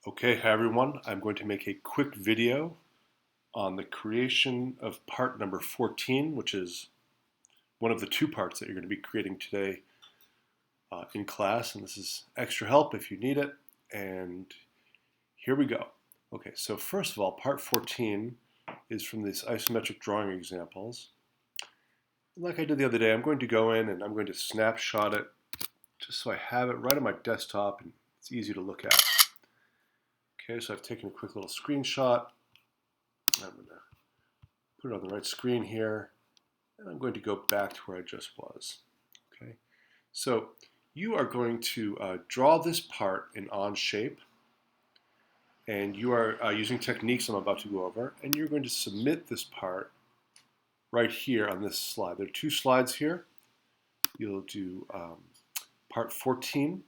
Okay, hi everyone. I'm going to make a quick video on the creation of part number 14, which is one of the two parts that you're going to be creating today in class. And this is extra help if you need it. And here we go. Okay, so first of all, part 14 is from these isometric drawing examples. Like I did the other day, I'm going to go in and I'm going to snapshot it just so I have it right on my desktop and it's easy to look at. Okay, so I've taken a quick little screenshot. I'm going to put it on the right screen here, and I'm going to go back to where I just was. Okay, so you are going to draw this part in Onshape, and you are using techniques I'm about to go over, and you're going to submit this part right here on this slide. There are two slides here. You'll do part 14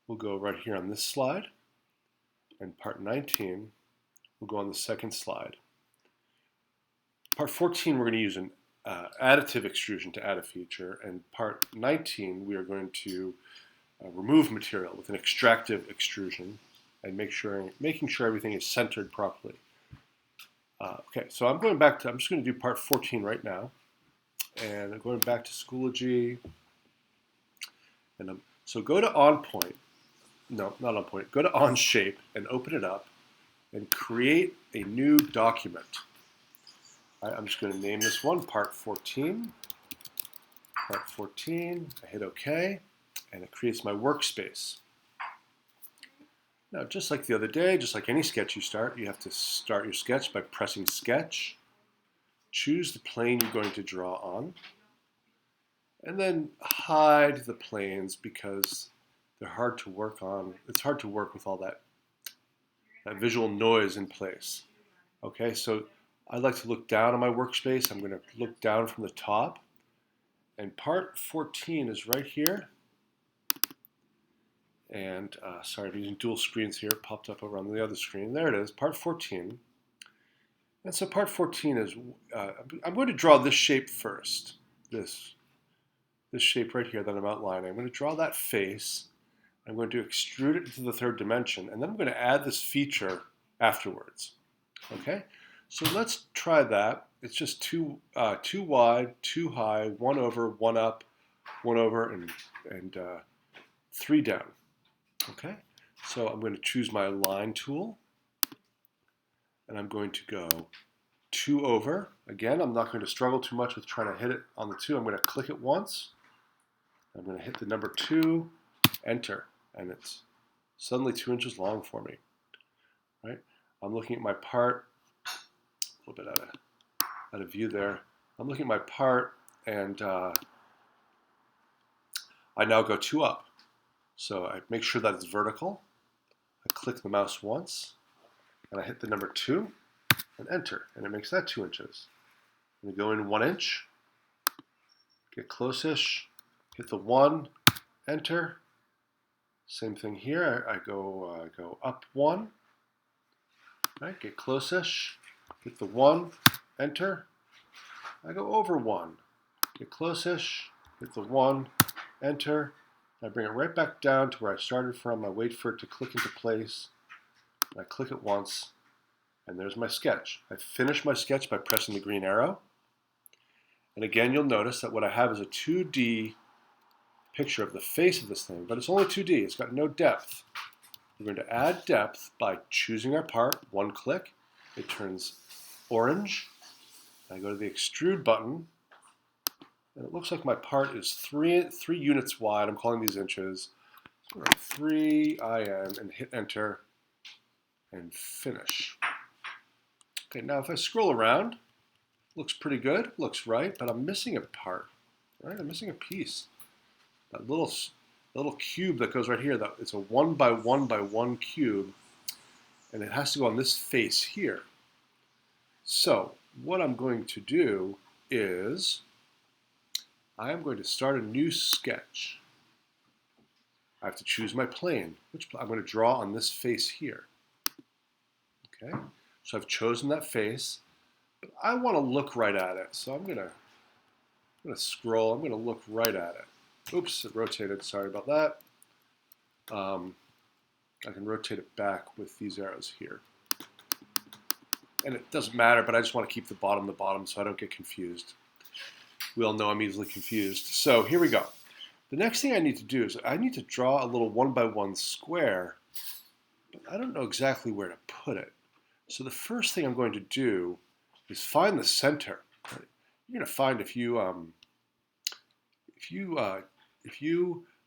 will go right here on this slide, and part 19 will go on the second slide. Part 14, we're going to use an additive extrusion to add a feature, and part 19, we are going to remove material with an extractive extrusion and making sure everything is centered properly. Okay, so I'm just going to do part 14 right now, and I'm going back to Schoology, and so go to OnPoint, no, not OnPoint, go to Onshape and open it up and create a new document. I'm just going to name this one part 14. Part 14. I hit OK, and it creates my workspace. Now, just like the other day, just like any sketch you have to start your sketch by pressing Sketch. Choose the plane you're going to draw on, and then hide the planes because they're hard to work on. It's hard to work with all that visual noise in place. Okay, so I like to look down on my workspace. I'm going to look down from the top. And part 14 is right here. And sorry, I'm using dual screens here. It popped up over on the other screen. There it is, part 14. And so part 14 is, I'm going to draw this shape first. This shape right here that I'm outlining. I'm going to draw that face. I'm going to extrude it to the third dimension. And then I'm going to add this feature afterwards. Okay? So let's try that. It's just two wide, two high, one over, one up, one over, and three down. Okay, so I'm going to choose my line tool, and I'm going to go two over. Again, I'm not going to struggle too much with trying to hit it on the two. I'm going to click it once. I'm going to hit the number 2, enter, and it's suddenly 2 inches long for me. Right? I'm looking at my part. A little bit out of view there. I'm looking at my part, and I now go 2 up. So I make sure that it's vertical. I click the mouse once, and I hit the number 2, and enter, and it makes that 2 inches. I'm going to go in 1 inch, get close-ish, hit the 1, enter. Same thing here. I go up 1, right? Get close-ish, hit the 1, enter. I go over 1, get close-ish, hit the 1, enter. I bring it right back down to where I started from. I wait for it to click into place. I click it once, and there's my sketch. I finish my sketch by pressing the green arrow. And again, you'll notice that what I have is a 2D picture of the face of this thing, but it's only 2D. It's got no depth. We're going to add depth by choosing our part, one click. It turns orange. I go to the extrude button, and it looks like my part is three units wide. I'm calling these inches. So 3 IN, and hit enter and finish. Okay, now if I scroll around, looks pretty good, looks right, but I'm missing a part. Right, I'm missing a piece. That little cube that goes right here. That it's a 1 by 1 by 1 cube, and it has to go on this face here. So what I'm going to do is I am going to start a new sketch. I have to choose my plane, which I'm going to draw on this face here. Okay, so I've chosen that face, but I want to look right at it. So I'm going to scroll. I'm going to look right at it. Oops, it rotated. Sorry about that. I can rotate it back with these arrows here. And it doesn't matter, but I just want to keep the bottom so I don't get confused. We all know I'm easily confused. So here we go. The next thing I need to do is I need to draw a little 1x1 square, but I don't know exactly where to put it. So the first thing I'm going to do is find the center. You're going to find if you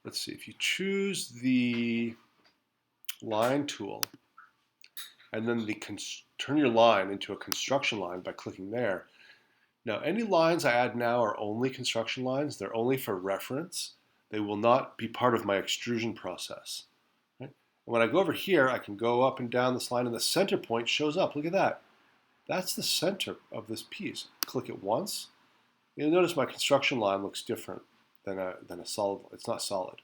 let's see, if you choose the line tool and then turn your line into a construction line by clicking there. Now, any lines I add now are only construction lines. They're only for reference. They will not be part of my extrusion process. Right? And when I go over here, I can go up and down this line, and the center point shows up. Look at that. That's the center of this piece. Click it once. You'll notice my construction line looks different than a solid. It's not solid.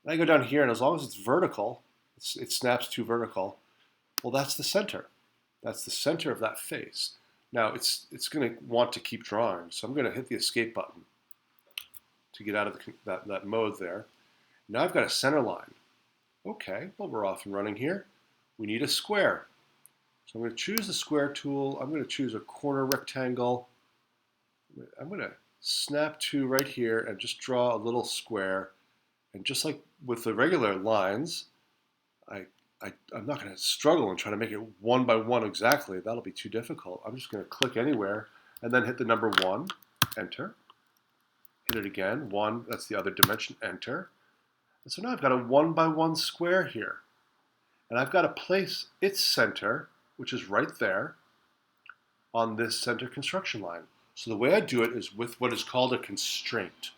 And I go down here, and as long as it's vertical, it snaps to vertical. Well, that's the center. That's the center of that face. Now, it's going to want to keep drawing, so I'm going to hit the escape button to get out of that mode there. Now I've got a center line. Okay, well, we're off and running here. We need a square. So I'm going to choose the square tool. I'm going to choose a corner rectangle. I'm going to snap to right here and just draw a little square. And just like with the regular lines, I'm not going to struggle and try to make it 1x1 exactly. That'll be too difficult. I'm just going to click anywhere and then hit the number 1, enter. Hit it again, 1, that's the other dimension, enter. And so now I've got a 1x1 square here. And I've got to place its center, which is right there, on this center construction line. So the way I do it is with what is called a constraint.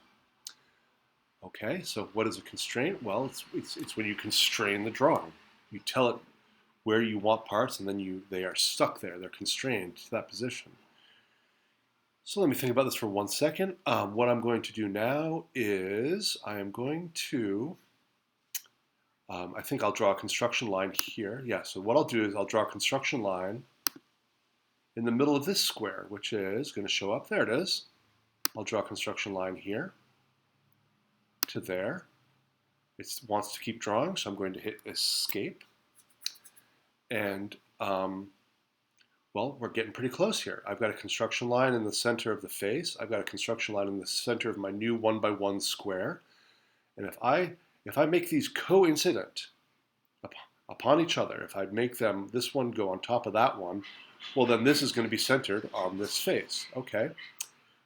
Okay, so what is a constraint? Well, it's when you constrain the drawing. You tell it where you want parts, and then they are stuck there. They're constrained to that position. So let me think about this for 1 second. What I'm going to do now is I am going to, I think I'll draw a construction line here. Yeah, so what I'll do is I'll draw a construction line in the middle of this square, which is going to show up. There it is. I'll draw a construction line here to there. It wants to keep drawing, so I'm going to hit escape. And, well, we're getting pretty close here. I've got a construction line in the center of the face. I've got a construction line in the center of my new 1x1 square. And if I make these coincident upon each other, if I make them, this one go on top of that one, well, then this is going to be centered on this face. Okay.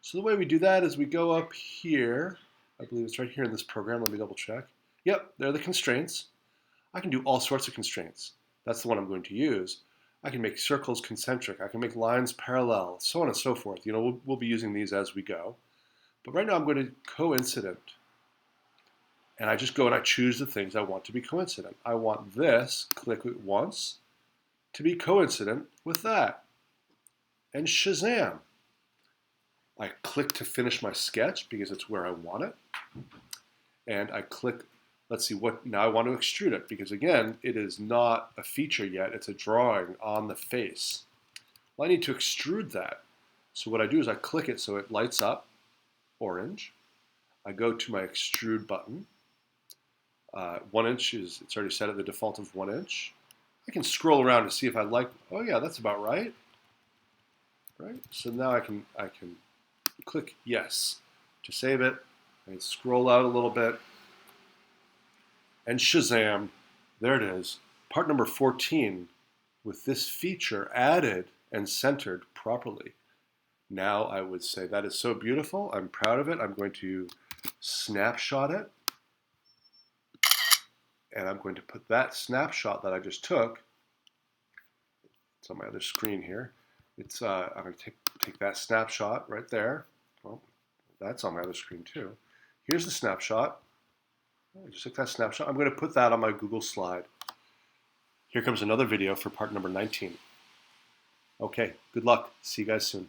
So the way we do that is we go up here. I believe it's right here in this program. Let me double check. Yep, they're the constraints. I can do all sorts of constraints. That's the one I'm going to use. I can make circles concentric. I can make lines parallel, so on and so forth. You know, we'll be using these as we go. But right now I'm going to coincident. And I just go and I choose the things I want to be coincident. I want this, click it once, to be coincident with that. And Shazam! I click to finish my sketch because it's where I want it. And I click, let's see, now I want to extrude it because again, it is not a feature yet, it's a drawing on the face. Well, I need to extrude that. So what I do is I click it so it lights up, orange. I go to my extrude button. 1 inch it's already set at the default of 1 inch. I can scroll around to see if I like, oh yeah, that's about right. Right, so now I can click yes to save it. I scroll out a little bit, and Shazam, there it is. Part number 14 with this feature added and centered properly. Now I would say that is so beautiful. I'm proud of it. I'm going to snapshot it, and I'm going to put that snapshot that I just took. It's on my other screen here. I'm going to take that snapshot right there. Well, that's on my other screen too. Here's the snapshot. I just took that snapshot. I'm going to put that on my Google slide. Here comes another video for part number 19. Okay, good luck. See you guys soon.